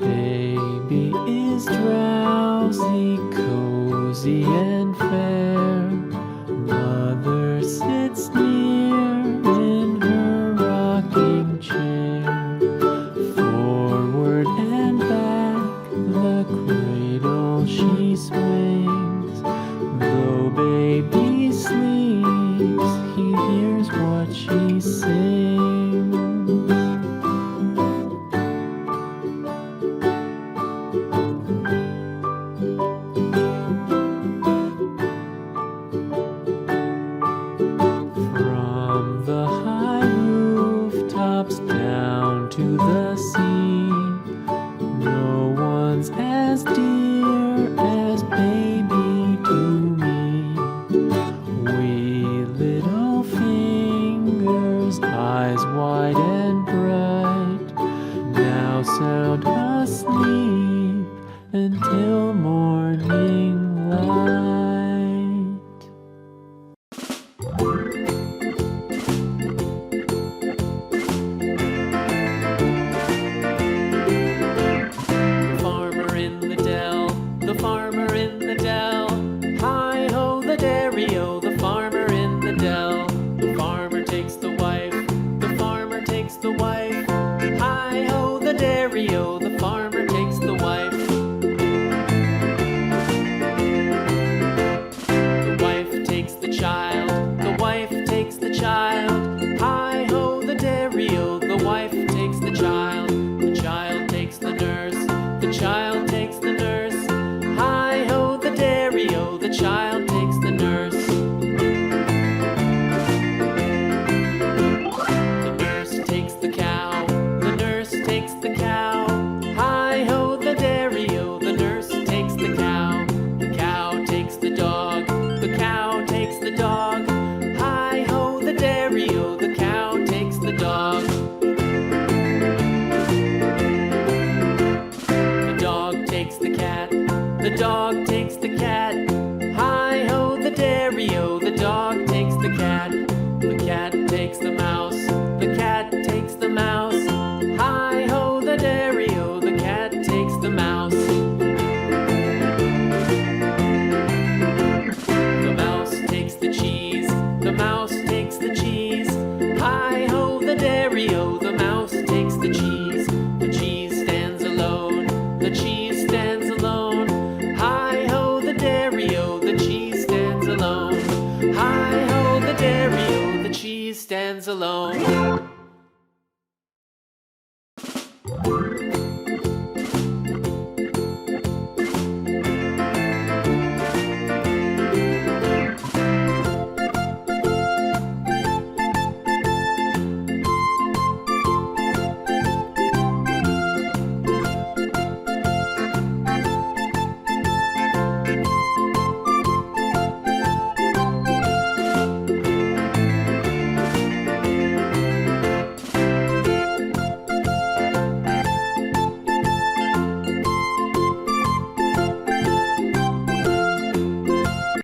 Baby is drowsy, cozy and fair. Mother sits near in her rocking chair. Forward and back the cradle she swings. Though baby sleeps, he hears what she sings. From the high rooftops down to the sea, no one's as dear as baby to me. Wee little fingers, eyes wide and bright, now sound asleep until morning light. The farmer in the dell, hi-ho the dairy-o, the farmer in the dell. The farmer takes the wife, the farmer takes the wife, hi-ho the dairy-o, the farmer takes the wife. The wife takes the child, the wife takes the child, hi-ho the dairy-o, the wife takes the child. The child takes the nurse, the child takes the nurse, hi-ho the dairy-o, the child takes the nurse. The nurse takes the cow, the nurse takes the cow, hi-ho the dairy-o, the nurse takes the cow. The cow takes the dog, the cow takes the dog, hi-ho the dairy-o, the cow takes the dog. The dog takes the cat, the dog takes the cat, hi-ho the dairy-o, the dog takes the cat. The cat takes the mouse,